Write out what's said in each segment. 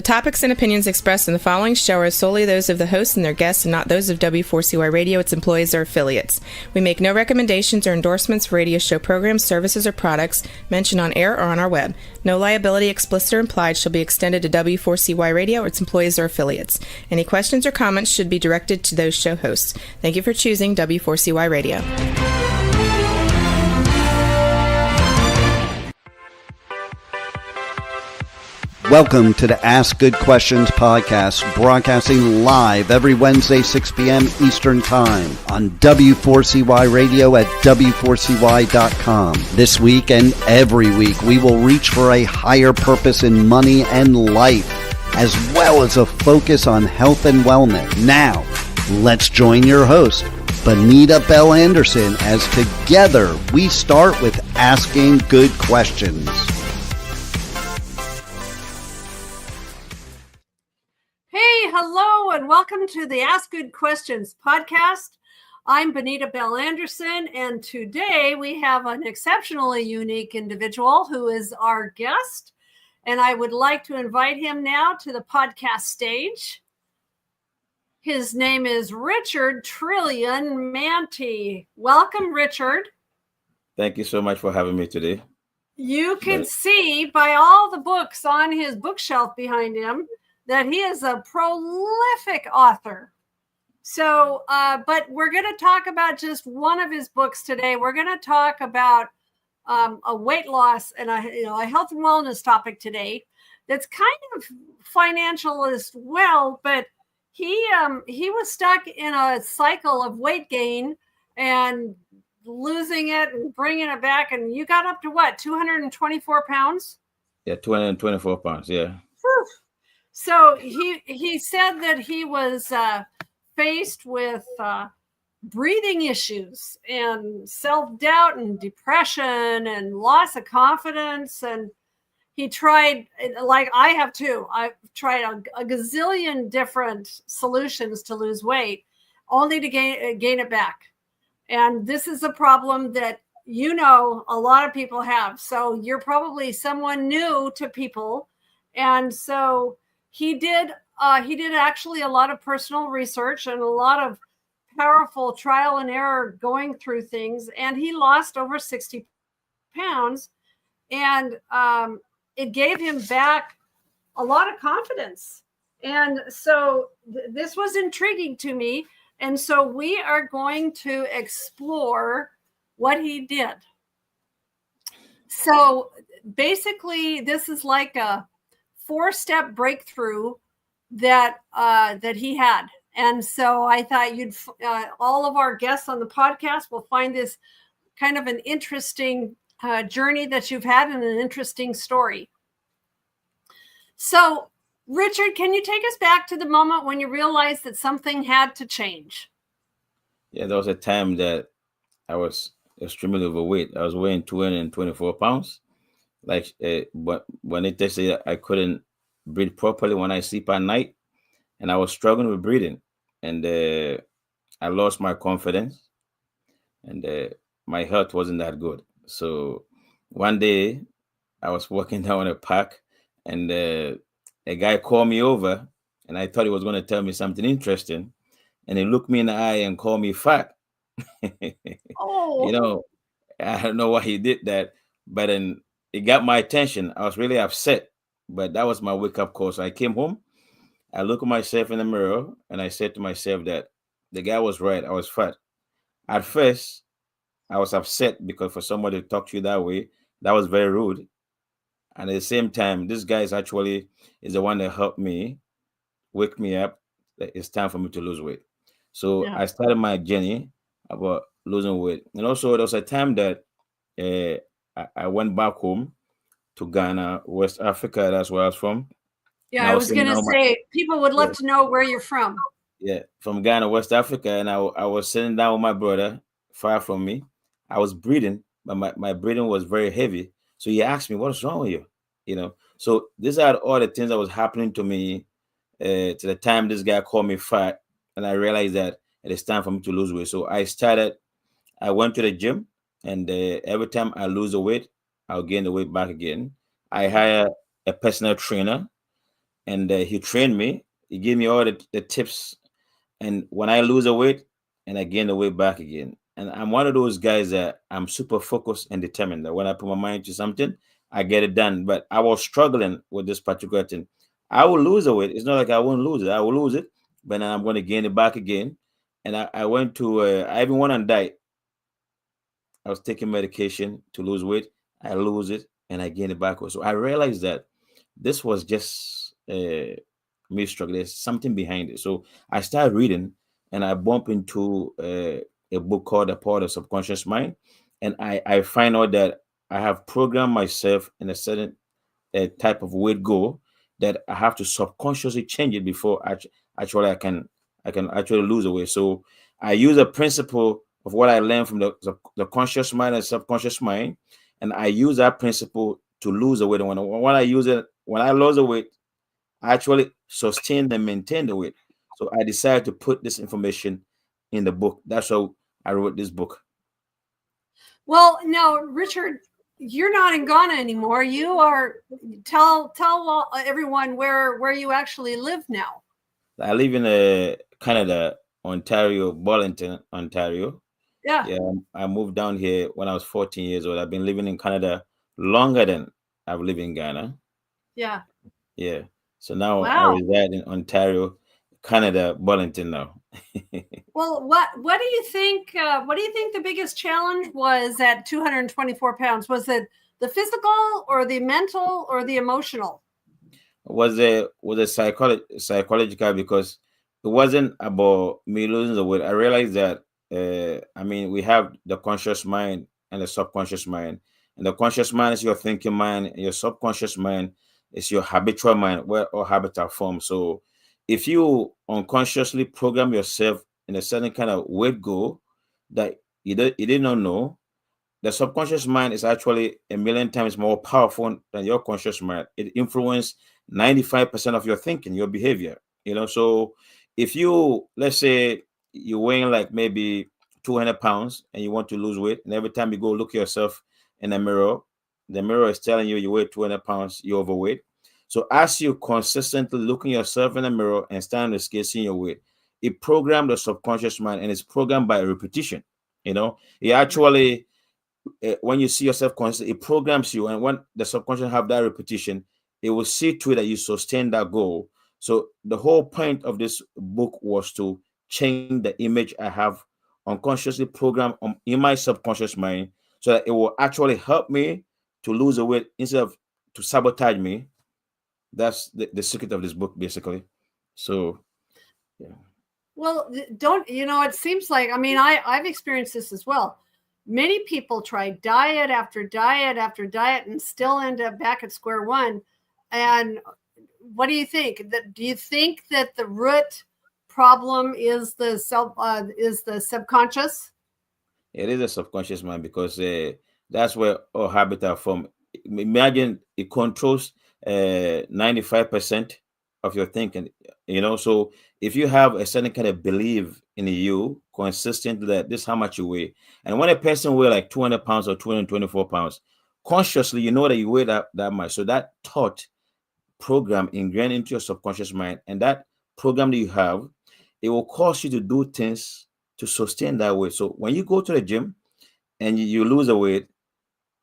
topics and opinions expressed in the following show are solely those of the hosts and their guests and not those of W4CY Radio, its employees, or affiliates. We make no recommendations or endorsements for radio show programs, services, or products mentioned on air or on our web. No liability, explicit or implied, shall be extended to W4CY Radio or its employees or affiliates. Any questions or comments should be directed to those show hosts. Thank you for choosing W4CY Radio. Welcome to the Ask Good Questions podcast, broadcasting live every Wednesday, 6 p.m. Eastern Time on W4CY Radio at W4CY.com. This week and every week, we will reach for a higher purpose in money and life, as well as a focus on health and wellness. Now, let's join your host, Bonita Bell Anderson, as together we start with Asking Good Questions. Hello and welcome to the Ask Good Questions podcast. I'm Bonita Bell Anderson, and today we have an exceptionally unique individual who is our guest, and I would like to invite him now to the podcast stage. His name is Richard Trillion Mantey. Welcome, Richard. Thank you so much for having me today. You can see by all the books on his bookshelf behind him that he is a prolific author. So, but we're going to talk about just one of his books today. We're going to talk about a weight loss and a health and wellness topic today. That's kind of financial as well, but he was stuck in a cycle of weight gain and losing it and bringing it back. And you got up to what, 224 pounds? Yeah, 224 pounds. Yeah. Whew. So he said that he was faced with breathing issues and self-doubt and depression and loss of confidence. And he tried, like I have too, I've tried a gazillion different solutions to lose weight, only to gain it back. And this is a problem that, a lot of people have. So you're probably someone new to people. And so he did actually a lot of personal research and a lot of powerful trial and error going through things. And he lost over 60 pounds. And it gave him back a lot of confidence. And so this was intriguing to me. And so we are going to explore what he did. So basically, this is like a 4-step breakthrough that he had. And so I thought all of our guests on the podcast will find this kind of an interesting journey that you've had and an interesting story. So, Richard, can you take us back to the moment when you realized that something had to change? Yeah, there was a time that I was extremely overweight. I was weighing 224 pounds. But when it tested, I couldn't breathe properly when I sleep at night, and I was struggling with breathing, and I lost my confidence, and my health wasn't that good. So one day I was walking down a park, and a guy called me over, and I thought he was going to tell me something interesting, and he looked me in the eye and called me fat. Oh. I don't know why he did that, but then it got my attention. I was really upset, but that was my wake-up call. So I came home, I looked at myself in the mirror, and I said to myself that the guy was right. I was fat. At first, I was upset because for somebody to talk to you that way, that was very rude. And at the same time, this guy is the one that helped me wake me up that it's time for me to lose weight. So I started my journey about losing weight. And also there was a time that I went back home to Ghana, West Africa. That's where I was from. Yeah, I was going to say, people would love to know where you're from. Yeah, from Ghana, West Africa. And I was sitting down with my brother, far from me. I was breathing, but my breathing was very heavy. So he asked me, what's wrong with you? So these are all the things that was happening to me to the time this guy called me fat. And I realized that it is time for me to lose weight. So I went to the gym, and every time I lose the weight, I'll gain the weight back again. I hire a personal trainer, and he trained me. He gave me all the tips. And when I lose a weight, and I gain the weight back again. And I'm one of those guys that I'm super focused and determined that when I put my mind to something, I get it done. But I was struggling with this particular thing. I will lose the weight. It's not like I won't lose it. I will lose it, but then I'm going to gain it back again. And I went to, I even went on diet. I was taking medication to lose weight. I lose it and I gain it back. So I realized that this was just me struggling. There's something behind it. So I started reading and I bump into a book called The Power of the Subconscious Mind. And I find out that I have programmed myself in a certain type of weight goal that I have to subconsciously change it before actually I can actually lose the weight. So I use a principle of what I learned from the conscious mind and subconscious mind, and I use that principle to lose the weight. And when I use it, when I lose the weight, I actually sustain and maintain the weight. So I decided to put this information in the book. That's how I wrote this book. Well, now, Richard, you're not in Ghana anymore. You are. Tell everyone where you actually live now. I live in Canada, Ontario, Burlington, Ontario. Yeah. I moved down here when I was 14 years old. I've been living in Canada longer than I've lived in Ghana. Yeah. Yeah. So now I Wow. reside in Ontario, Canada, Burlington now. Well, what do you think? What do you think the biggest challenge was at 224 pounds? Was it the physical, or the mental, or the emotional? Was a psychological, because it wasn't about me losing the weight. I realized that I mean, we have the conscious mind and the subconscious mind, and the conscious mind is your thinking mind, and your subconscious mind is your habitual mind, where all habits are formed. So if you unconsciously program yourself in a certain kind of weight goal that you did not know, the subconscious mind is actually a million times more powerful than your conscious mind. It influences 95% of your thinking, your behavior. So if you, let's say, you're weighing like maybe 200 pounds and you want to lose weight, and every time you go look yourself in the mirror is telling you you weigh 200 pounds, you're overweight. So as you consistently looking yourself in the mirror and standing the scale, seeing your weight, it programmed the subconscious mind, and it's programmed by repetition. It actually, when you see yourself constantly, it programs you, and when the subconscious have that repetition, it will see to it that you sustain that goal. So the whole point of this book was to change the image I have unconsciously programmed in my subconscious mind, so that it will actually help me to lose the weight instead of to sabotage me. That's the secret of this book, basically. So yeah. Well, it seems like, I've experienced this as well. Many people try diet after diet after diet and still end up back at square one. And what do you think? Do you think that the root problem is the subconscious? It is a subconscious mind, because that's where all habits are from. Imagine it controls 95% of your thinking. So if you have a certain kind of belief in you consistently that this is how much you weigh, and when a person weigh like 200 pounds or 224 pounds, consciously you know that you weigh that much. So that thought program ingrained into your subconscious mind, and that program that you have, it will cause you to do things to sustain that weight. So when you go to the gym and you lose the weight,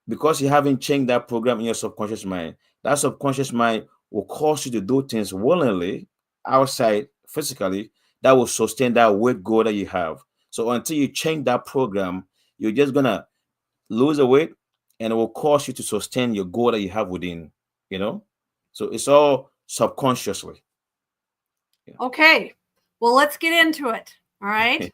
because you haven't changed that program in your subconscious mind, that subconscious mind will cause you to do things willingly outside physically that will sustain that weight goal that you have. So until you change that program, you're just gonna lose the weight, and it will cause you to sustain your goal that you have within. So it's all subconsciously. Yeah. Okay, well, let's get into it. All right.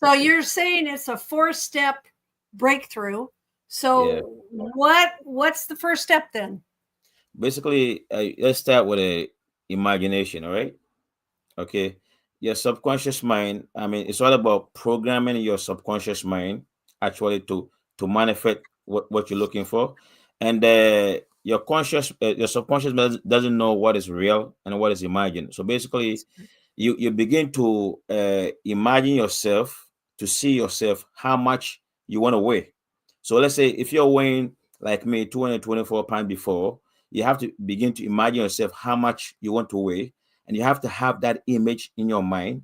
So you're saying it's a 4-step breakthrough. So what's the first step then? Basically, let's start with a imagination. All right. Okay. Your subconscious mind, it's all about programming your subconscious mind actually to manifest what you're looking for. And your subconscious doesn't know what is real and what is imagined. So basically, you begin to imagine yourself, to see yourself how much you want to weigh. So let's say if you're weighing like me 224 pounds before, you have to begin to imagine yourself how much you want to weigh, and you have to have that image in your mind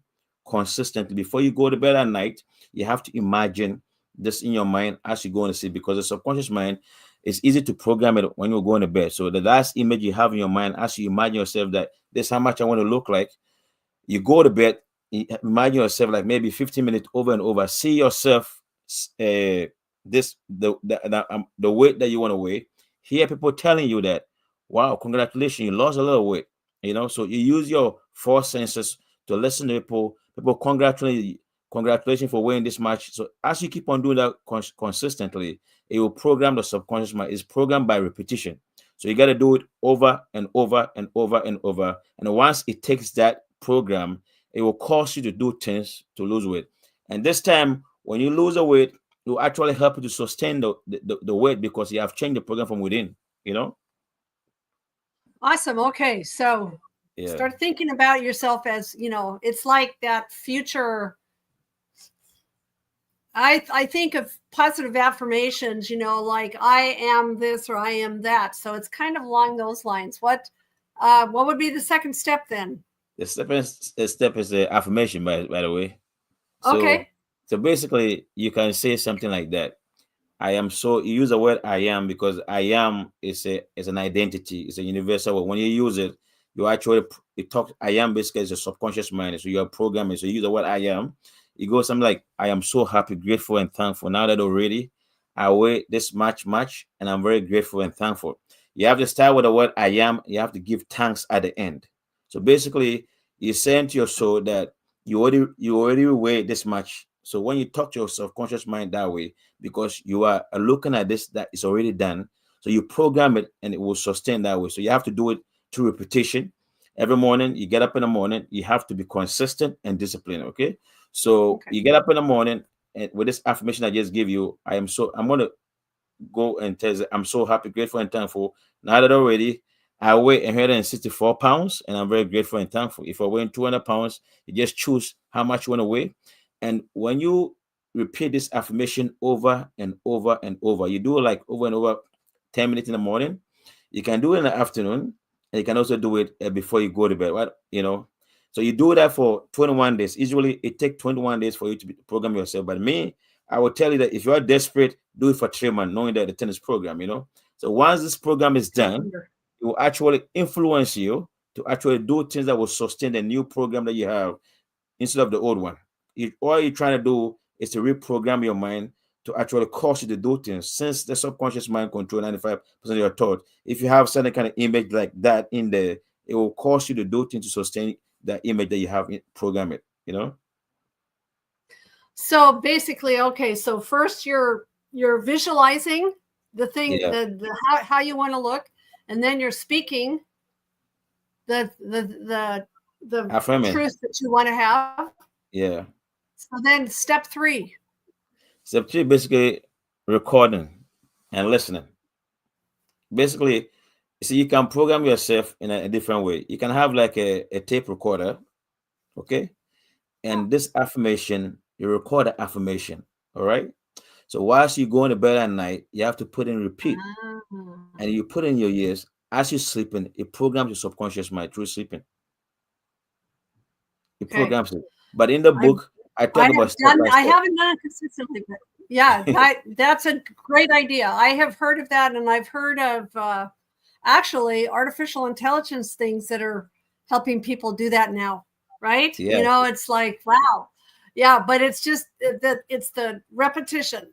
consistently before you go to bed at night. You have to imagine this in your mind as you go to sleep, because the subconscious mind, it's easy to program it when you're going to bed. So the last image you have in your mind as you imagine yourself that this is how much I want to look like, you go to bed, imagine yourself like maybe 15 minutes over and over, see yourself the weight that you want to weigh, hear people telling you that, wow, congratulations, you lost a little weight, so you use your four senses to listen to people congratulations for weighing this much. So as you keep on doing that consistently, it will program the subconscious mind. It's programmed by repetition. So you got to do it over and over and over and over. And once it takes that program, it will cause you to do things to lose weight. And this time, when you lose the weight, it will actually help you to sustain the weight, because you have changed the program from within, Awesome. Okay. So start thinking about yourself as, it's like that future. I think of positive affirmations, like I am this or I am that. So it's kind of along those lines. What would be the second step then? The step is the affirmation, by the way. Okay. So basically, you can say something like that. I am so. You use the word I am because I am is an identity. It's a universal word. When you use it, you actually talk. I am basically is a subconscious mind. So you are programming. So you use the word I am. You go something like, I am so happy, grateful, and thankful. Now that already I weigh this much, and I'm very grateful and thankful. You have to start with the word I am. You have to give thanks at the end. So basically, you're saying to your soul that you already weigh this much. So when you talk to your subconscious mind that way, because you are looking at this that is already done, so you program it and it will sustain that way. So you have to do it through repetition. Every morning, you get up in the morning, you have to be consistent and disciplined. Okay. So you get up in the morning, and with this affirmation I just give you, I'm going to go and tell you, I'm so happy, grateful, and thankful. Now that already I weigh 164 pounds, and I'm very grateful and thankful. If I weigh 200 pounds, you just choose how much you want to weigh. And when you repeat this affirmation over and over and over, you do it like over and over 10 minutes in the morning. You can do it in the afternoon, and you can also do it before you go to bed, right? So you do that for 21 days. Usually it takes 21 days for you to program yourself. But me, I will tell you that if you are desperate, do it for 3 months, knowing that the tennis program, So once this program is done, it will actually influence you to actually do things that will sustain the new program that you have instead of the old one. All you're trying to do is to reprogram your mind to actually cause you to do things, since the subconscious mind controls 95% of your thought. If you have certain kind of image like that in there, it will cause you to do things to sustain that image that you have program it, So basically, okay, so first you're visualizing the thing, the how you want to look, and then you're speaking the truth that you want to have. Yeah. So then step 3. Step 3, basically recording and listening. Basically, see, you can program yourself in a different way. You can have like a tape recorder, okay? And this affirmation, you record the affirmation, all right? So whilst you go to bed at night, you have to put in repeat. And you put in your ears. As you're sleeping, it programs your subconscious mind through sleeping. It programs it. But in the book, I talk about step by step. I haven't done it consistently, but yeah, that's a great idea. I have heard of that, and I've heard of actually artificial intelligence things that are helping people do that now, right? Yeah. It's like, wow. Yeah, but it's just that it's the repetition.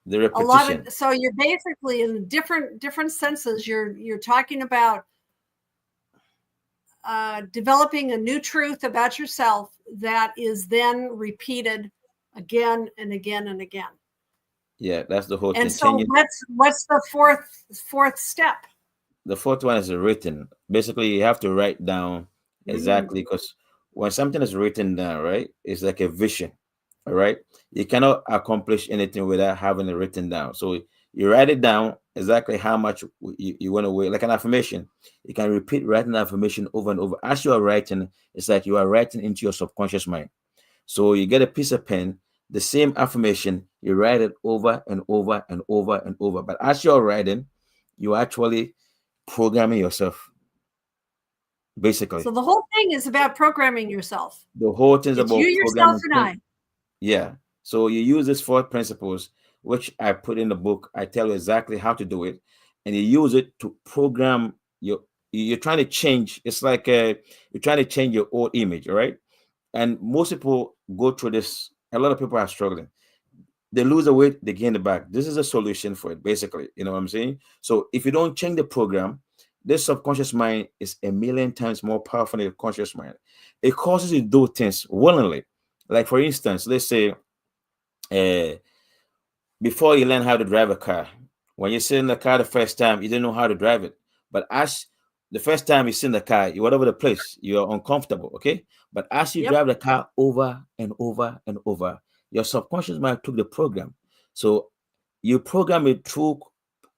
The repetition. A lot of, so you're basically in different senses, you're talking about developing a new truth about yourself that is then repeated again and again and again. Yeah, that's the whole thing. And so what's the fourth step? The fourth one is written. Basically, you have to write down exactly, because when something is written down, right, it's like a vision. All right. You cannot accomplish anything without having it written down. So you write it down exactly how much you want to weigh, like an affirmation. You can repeat writing the affirmation over and over. As you are writing, it's like you are writing into your subconscious mind. So you get a piece of pen, the same affirmation, you write it over and over and over and over. But as you're writing, you actually programming yourself. Basically, So the whole thing is about programming yourself. the whole thing is It's about you, yourself, programming. and I. Yeah. So you use these 4 principles, which I put in the book. I tell you exactly how to do it, and you use it to program your. You're trying to change. It's like you're trying to change your old image, all right? And most people go through this. A lot of people are struggling. They lose the weight, they gain it back. This is a solution for it, basically. You know what I'm saying? So if you don't change the program, this subconscious mind is a million times more powerful than the conscious mind. It causes you to do things willingly. Like for instance, let's say before you learn how to drive a car, when you sit in the car the first time, you didn't know how to drive it. But as the first time you sit in the car, you're all over the place, you're uncomfortable, okay? But as you Yep. drive the car over and over and over, your subconscious mind took the program. So you program it through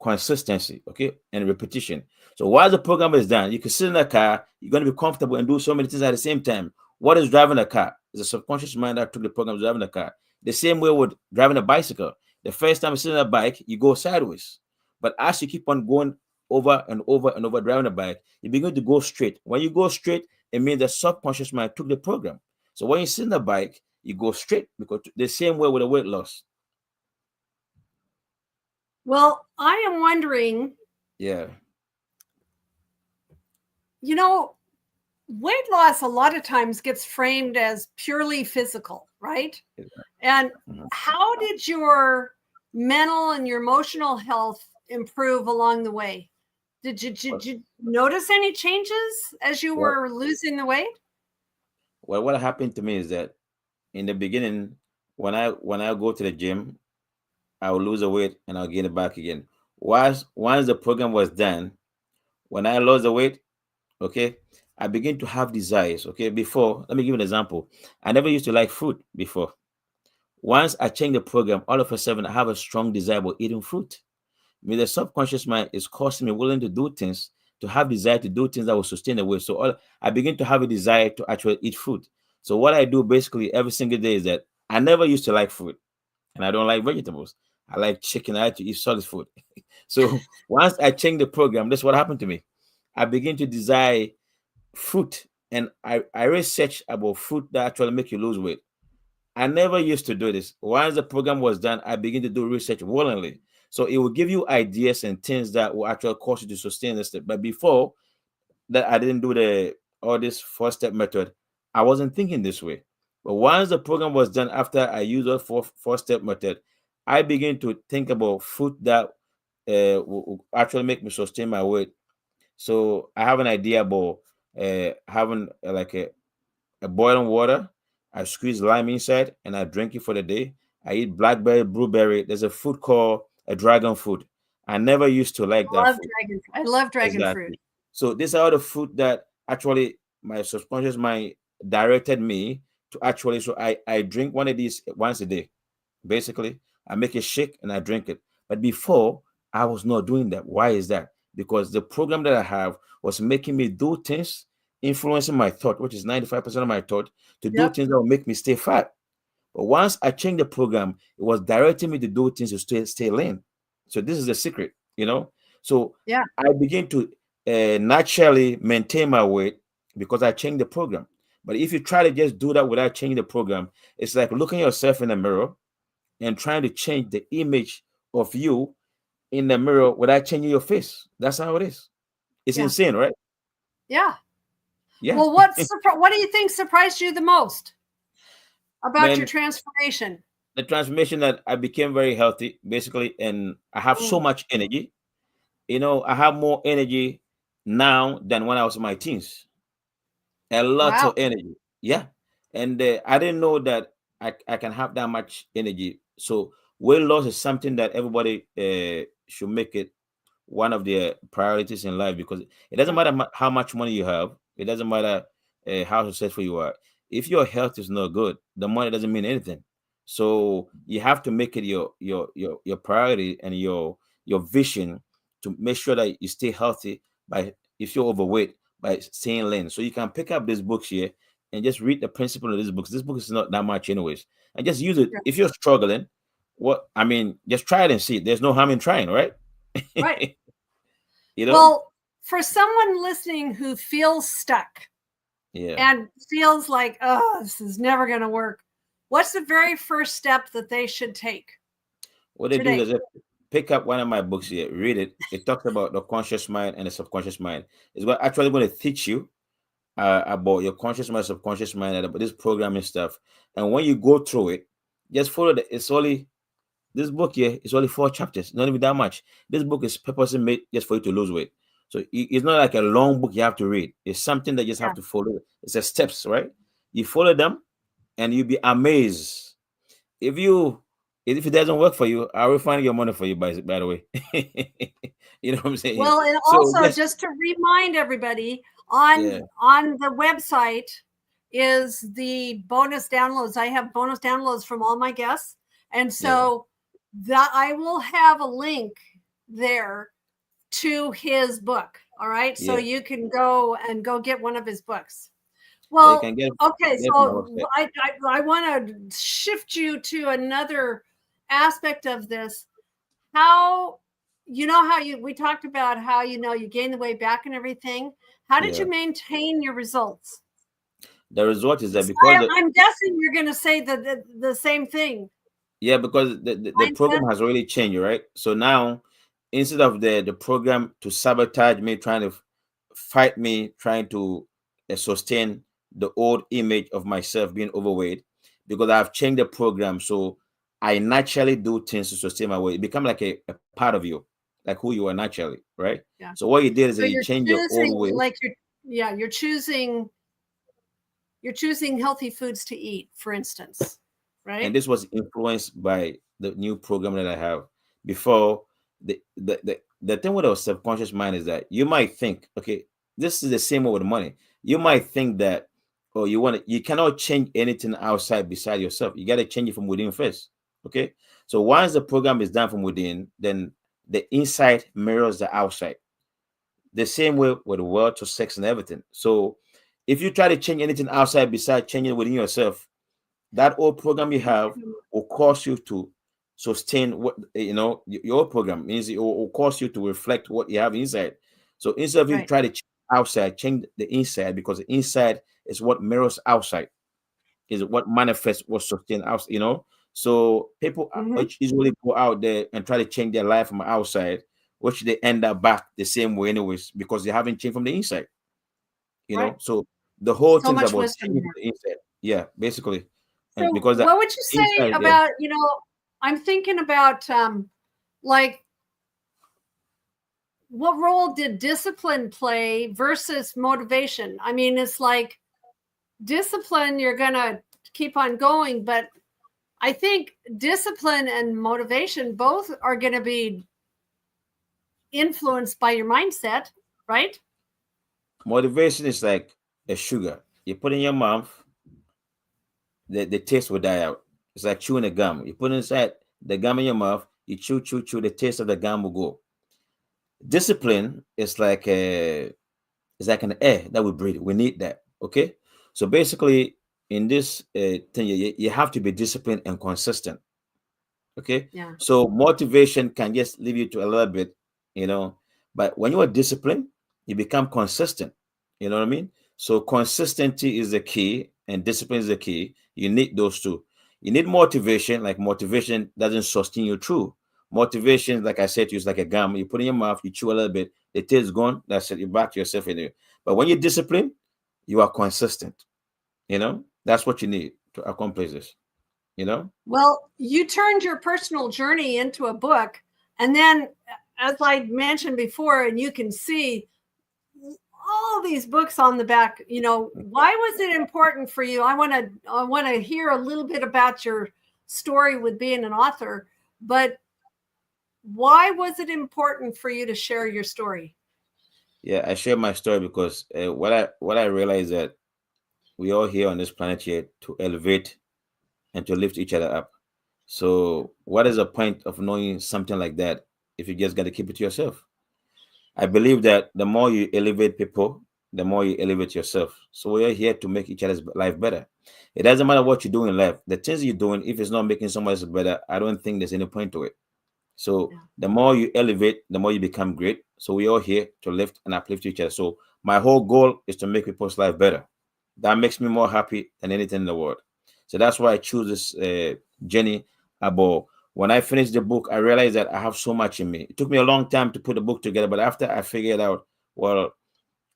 consistency, okay, and repetition. So while the program is done, you can sit in the car, you're going to be comfortable and do so many things at the same time. What is driving a car? It's a subconscious mind that took the program of driving the car. The same way with driving a bicycle. The first time you sit on a bike, you go sideways. But as you keep on going over and over and over driving a bike, you begin to go straight. When you go straight, it means the subconscious mind took the program. So when you sit on the bike, you go straight because the same way with the weight loss. Well, I am wondering, Yeah. you know, weight loss a lot of times gets framed as purely physical, right? And how did your mental and your emotional health improve along the way? Did you notice any changes as you were losing the weight? Well, what happened to me is that in the beginning, when I go to the gym, I will lose the weight and I'll gain it back again. Once the program was done, when I lost the weight, okay, I begin to have desires. Okay, before, let me give you an example. I never used to like fruit before. Once I changed the program, all of a sudden I have a strong desire about eating fruit. I mean, the subconscious mind is causing me willing to do things, to have desire to do things that will sustain the weight. So I begin to have a desire to actually eat fruit. So what I do basically every single day is that I never used to like fruit, and I don't like vegetables. I like chicken. I like to eat solid food. So once I changed the program, that's what happened to me. I begin to desire fruit, and I research about fruit that actually make you lose weight. I never used to do this. Once the program was done, I begin to do research willingly. So it will give you ideas and things that will actually cause you to sustain this step. But before that, I didn't do all this 4-step method. I wasn't thinking this way. But once the program was done, after I used the 4-step method, I began to think about food that will actually make me sustain my weight. So I have an idea about having like a boiling water. I squeeze lime inside and I drink it for the day. I eat blackberry, blueberry. There's a food called a dragon fruit. I never used to like that food. I love dragon Exactly. fruit. So these are the food that actually my subconscious mind directed me to actually. So I drink one of these once a day. Basically, I make a shake and I drink it. But before, I was not doing that. Why is that? Because the program that I have was making me do things, influencing my thought, which is 95% of my thought, to do things that will make me stay fat. But once I changed the program, it was directing me to do things to stay lean. So this is the secret, you know. So I begin to naturally maintain my weight because I changed the program. But if you try to just do that without changing the program, it's like looking yourself in the mirror and trying to change the image of you in the mirror without changing your face. That's how it is. It's insane, right? Yeah. Yeah. Well, what do you think surprised you the most about your Man, transformation? the transformation that I became very healthy, basically, and I have so much energy. You know, I have more energy now than when I was in my teens. A lot of energy. Yeah. And I didn't know that I can have that much energy. So weight loss is something that everybody should make it one of their priorities in life, because it doesn't matter how much money you have. It doesn't matter how successful you are. If your health is not good, the money doesn't mean anything. So you have to make it your priority and your vision to make sure that you stay healthy by, if you're overweight, by staying lean. So you can pick up this books here and just read the principle of this book. This book is not that much anyways. And just use it. If you're struggling, just try it and see. There's no harm in trying, right? Right. You know? Well, for someone listening who feels stuck and feels like, oh, this is never going to work, what's the very first step that they should take? What they do is they pick up one of my books here, read it. It talks about the conscious mind and the subconscious mind. It's actually going to teach you about your conscious mind, subconscious mind, and about this programming stuff. And when you go through it, just follow this book here is only 4 chapters, not even that much. This book is purposely made just for you to lose weight. So it's not like a long book you have to read. It's something that you just have to follow. It's the steps, right? You follow them and you'll be amazed. If it doesn't work for you, I will find your money for you, by the way. You know what I'm saying? Well, and also just to remind everybody, on the website is the bonus downloads. I have bonus downloads from all my guests. And so that I will have a link there to his book. All right. So you can go get one of his books. Well, so I want to shift you to another aspect of this. We talked about how, you gain the weight back and everything. How did you maintain your results? The result is that because I'm guessing you're going to say the same thing. Yeah, because the program has already changed, right? So now, instead of the program to sabotage me, trying to fight me, trying to sustain the old image of myself being overweight, because I've changed the program, so I naturally do things to sustain my weight. It becomes like a part of you, like who you are naturally, right? Yeah. So what you did is that you change your old weight. Like you're choosing healthy foods to eat, for instance. Right. And this was influenced by the new program that I have. Before, the thing with our subconscious mind is that you might think, okay, this is the same way with money. You might think that, you cannot change anything outside beside yourself. You got to change it from within first. Okay. So once the program is done from within, then the inside mirrors the outside. The same way with the world to sex and everything. So if you try to change anything outside beside changing within yourself, that old program you have will cause you to sustain what your program means. It will cause you to reflect what you have inside. So instead of you try to change outside, change the inside, because the inside is what mirrors outside, is what manifests what sustains outside. So people usually go out there and try to change their life from outside, which they end up back the same way anyways, because they haven't changed from the inside. So the whole thing is about changing from the inside. Yeah, basically. So what would you say about, I'm thinking about like, what role did discipline play versus motivation? I mean, it's like discipline, you're going to keep on going, but I think discipline and motivation both are going to be influenced by your mindset, right? Motivation is like a sugar. You put in your mouth, the taste will die out. It's like chewing a gum. You put inside the gum in your mouth, you chew, the taste of the gum will go. Discipline is like an air that we breathe. We need that. Okay. So basically, in this thing, you have to be disciplined and consistent. Okay. Yeah. So motivation can just leave you to a little bit, but when you are disciplined, you become consistent. You know what I mean? So consistency is the key and discipline is the key. You need those two. You need motivation. Like motivation doesn't sustain you through. Motivation, like I said to you, is like a gum. You put in your mouth, you chew a little bit, the taste is gone. That's it. You're back to yourself anyway. But when you're disciplined, you are consistent. That's what you need to accomplish this. Well, you turned your personal journey into a book, and then, as I mentioned before, and you can see all these books on the back. Why was it important for you? I want to hear a little bit about your story with being an author, but why was it important for you to share your story? Yeah, I share my story because what I realized that we all here on this planet here to elevate and to lift each other up. So what is the point of knowing something like that if you just got to keep it to yourself? I believe that the more you elevate people, the more you elevate yourself. So we're here to make each other's life better. It doesn't matter what you do in life. The things you're doing, if it's not making someone else better, I don't think there's any point to it. So Yeah. the more you elevate, the more you become great. So we all here to lift and uplift each other. So my whole goal is to make people's life better. That makes me more happy than anything in the world. So that's why I choose this journey about. When I finished the book, I realized that I have so much in me. It took me a long time to put the book together, but after I figured out, well,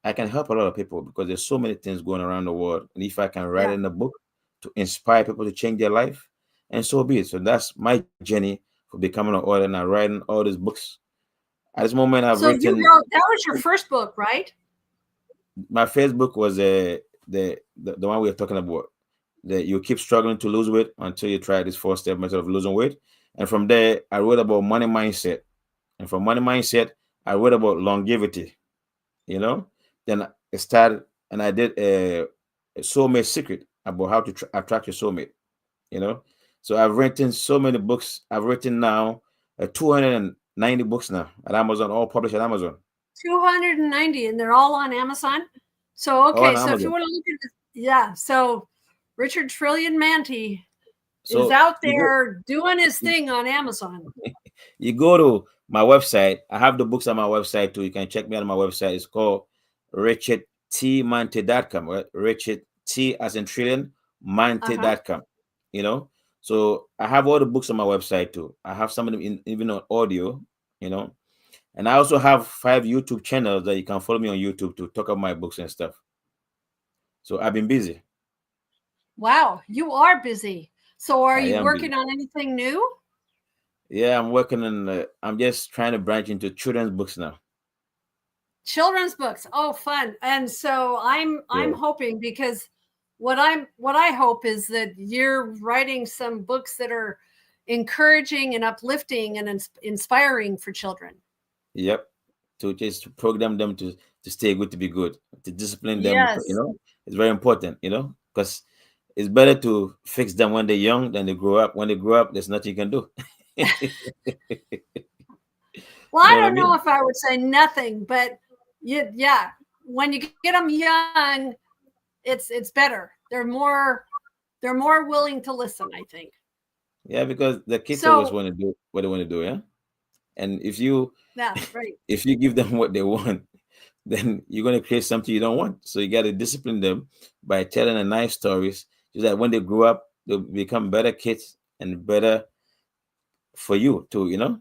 I can help a lot of people because there's so many things going around the world. And if I can write Yeah. in a book to inspire people to change their life, and so be it. So that's my journey for becoming an author and I'm writing all these books. At this moment, I've So you written wrote, that was your first book, right? my first book was the one we are talking about. That you keep struggling to lose weight until you try this 4-step method of losing weight. And from there, I wrote about money mindset. And from money mindset, I wrote about longevity. You know, then I started and I did a soulmate secret about how to attract your soulmate. You know, so I've written so many books. I've written now 290 books now at Amazon, all published at Amazon. 290, and they're all on Amazon. So All on okay, so if you Amazon. want to look at this, yeah. So Richard Trillion Mantey is So out you go, there doing his thing on Amazon. you go to my website. I have the books on my website too. You can check me out on my website. It's called richardtmantey.com. Right? Richard T as in trillion, Uh-huh. Mantey.com. You know, so I have all the books on my website too. I have some of them even on audio. You know, and I also have 5 YouTube channels that you can follow me on YouTube to talk about my books and stuff. So I've been busy. Wow, you are busy. So are I you am busy. working on anything new? Yeah, I'm working on. I'm just trying to branch into children's books now. Children's books. Oh, fun. And so I'm Yeah. hoping, because what I hope is that you're writing some books that are encouraging and uplifting and inspiring for children. Yep. To just program them to stay good, to be good, to discipline them. You Yes. know, it's very important. You know, because it's better to fix them when they're young than they grow up. When they grow up, there's nothing you can do. Well, You I know what I don't know mean? if I would say nothing, but yeah, when you get them young, it's better. They're more willing to listen, I think. Yeah, because the kids always So want to do what they want to do. Yeah, and if you yeah, right. if you give them what they want, then you're going to create something you don't want. So you got to discipline them by telling a nice stories, so that when they grow up, they'll become better kids and better for you too. You know?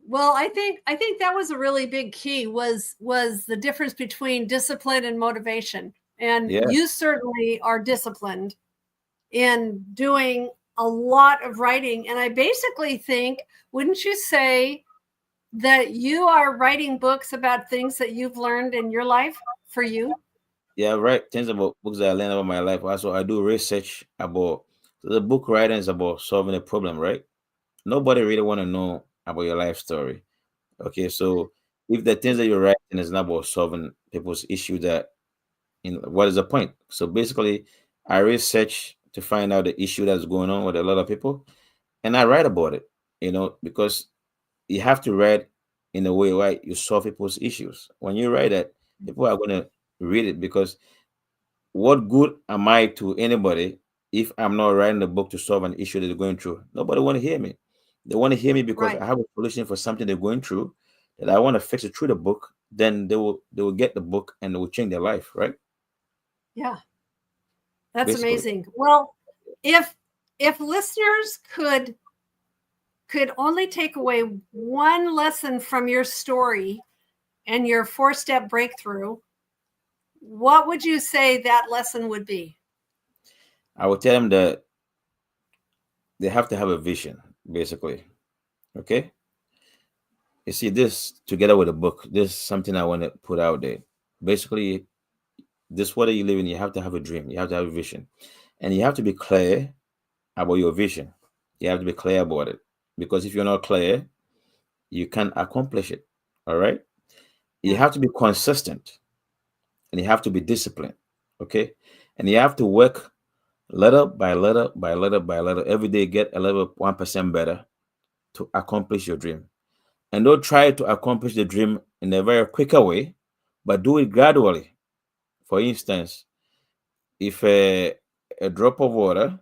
Well, I think that was a really big key, was the difference between discipline and motivation. And Yeah, you certainly are disciplined in doing a lot of writing. And I basically think, wouldn't you say that you are writing books about things that you've learned in your life for you? yeah. Right. Things about books that I learned about my life. Also, I do research about. So the book writing is about solving a problem, right? Nobody really want to know about your life story. Okay, so if the things that you're writing is not about solving people's issue, that what is the point? So basically, I research to find out the issue that's going on with a lot of people, and I write about it. You know, because you have to write in a way where you solve people's issues. When you write that, people are going to read it, because what good am I to anybody if I'm not writing a book to solve an issue that they're going through? Nobody want to hear me. They want to hear me because Right. I have a solution for something they're going through that I want to fix it through the book. Then they will get the book and they will change their life, right? Yeah. That's Basically. amazing. Well, if listeners could only take away one lesson from your story and your 4-step breakthrough, what would you say that lesson would be? I will tell them that they have to have a vision, basically. Okay. You see, this together with a book, this is something I want to put out there. Basically, this world that you live in, you have to have a dream, you have to have a vision, and you have to be clear about your vision. You have to be clear about it. Because if you're not clear, you can't accomplish it. All right. You Yeah. have to be consistent and you have to be disciplined. Okay. And you have to work letter by letter by letter by letter every day, get a level 1% better to accomplish your dream. And don't try to accomplish the dream in a very quicker way, but do it gradually. For instance, if a drop of water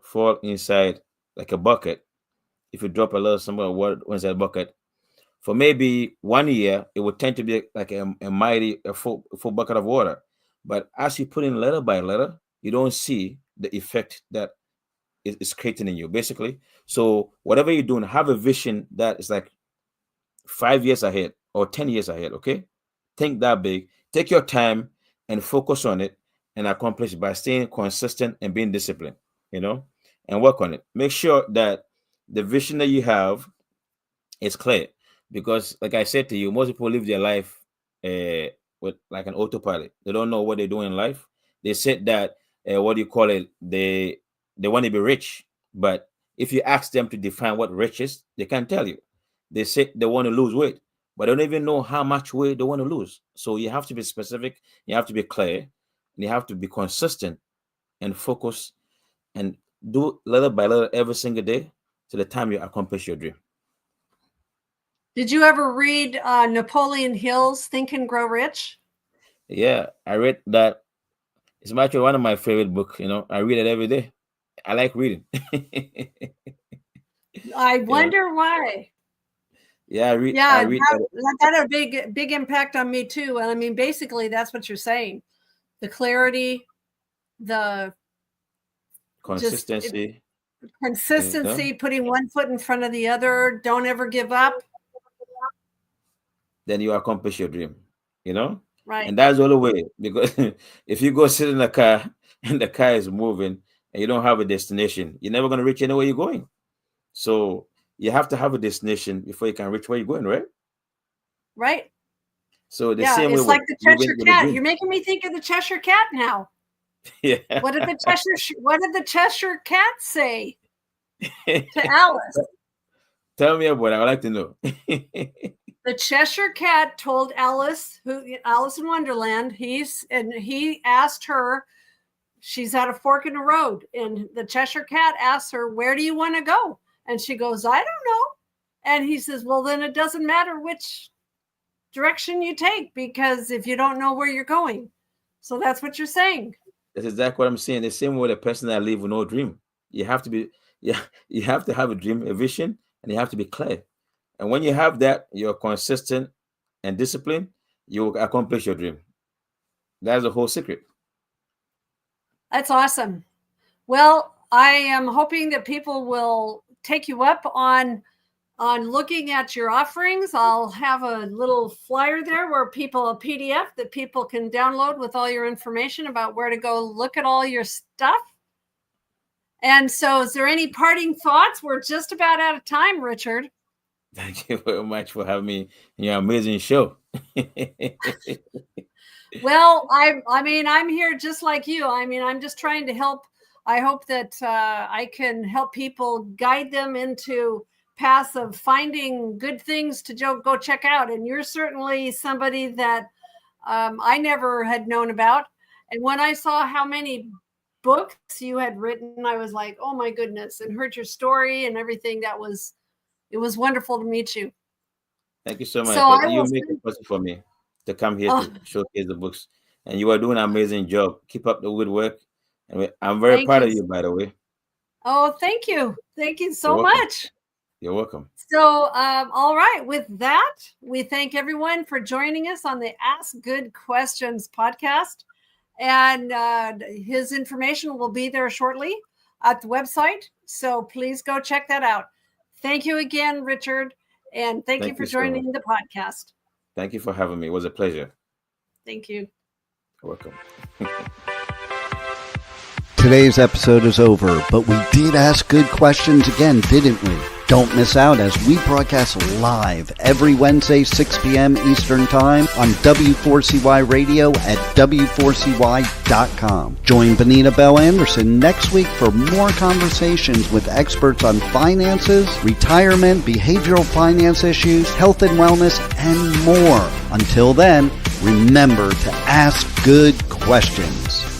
fall inside like a bucket, if you drop a little somewhere water inside the bucket, for maybe 1 year, it would tend to be like a full bucket of water. But as you put in little by little, you don't see the effect that is creating in you, basically. So whatever you're doing, have a vision that is like 5 years ahead or 10 years ahead, okay? Think that big. Take your time and focus on it and accomplish it by staying consistent and being disciplined, and work on it. Make sure that the vision that you have is clear, because like I said to you, most people live their life with like an autopilot. They don't know what they're doing in life. They said that, what do you call it? They want to be rich, but if you ask them to define what rich is, they can't tell you. They say they want to lose weight, but they don't even know how much weight they want to lose. So you have to be specific, you have to be clear, and you have to be consistent and focus and do little by little every single day to the time you accomplish your dream. Did you ever read Napoleon Hill's Think and Grow Rich? Yeah, I read that. It's actually one of my favorite books. I read it every day. I like reading. I wonder why. Yeah, I read that had a big impact on me too. And I mean, basically, that's what you're saying: the clarity, the consistency, putting one foot in front of the other. Don't ever give up. Then you accomplish your dream. Right. And that's the only way. Because if you go sit in a car and the car is moving and you don't have a destination, you're never going to reach anywhere you're going. So you have to have a destination before you can reach where you're going, right? Right. So the same way. It's like the Cheshire Cat. You're making me think of the Cheshire Cat now. Yeah. What did the Cheshire Cat say to Alice? Tell me about it. I'd like to know. The Cheshire Cat told Alice in Wonderland, he asked her, she's at a fork in the road, and the Cheshire Cat asks her, where do you want to go? And she goes, I don't know. And he says, well, then it doesn't matter which direction you take, because if you don't know where you're going. So that's what you're saying. That's exactly what I'm saying. The same way the person that live with no dream. You have to have a dream, a vision, and you have to be clear. And when you have that, you're consistent and disciplined, you will accomplish your dream. That's the whole secret. That's awesome. Well, I am hoping that people will take you up on looking at your offerings. I'll have a little flyer there a PDF that people can download with all your information about where to go look at all your stuff. And so is there any parting thoughts? We're just about out of time, Richard. Thank you very much for having me in your amazing show. Well, I mean, I'm here just like you. I mean, I'm just trying to help. I hope that I can help people, guide them into paths of finding good things to go check out. And you're certainly somebody that I never had known about. And when I saw how many books you had written, I was like, oh my goodness, and heard your story and everything. It was wonderful to meet you. Thank you so much. So you make it possible for me to come here to showcase the books. And you are doing an amazing job. Keep up the good work. And I'm very proud of you, by the way. Oh, thank you. Thank you so much. You're welcome. So, all right. With that, we thank everyone for joining us on the Ask Good Questions podcast. And his information will be there shortly at the website. So please go check that out. Thank you again, Richard. And thank you for joining the podcast. Thank you for having me. It was a pleasure. Thank you. You're welcome. Today's episode is over, but we did ask good questions again, didn't we? Don't miss out as we broadcast live every Wednesday, 6 p.m. Eastern Time on W4CY Radio at W4CY.com. Join Benita Bell Anderson next week for more conversations with experts on finances, retirement, behavioral finance issues, health and wellness, and more. Until then, remember to ask good questions.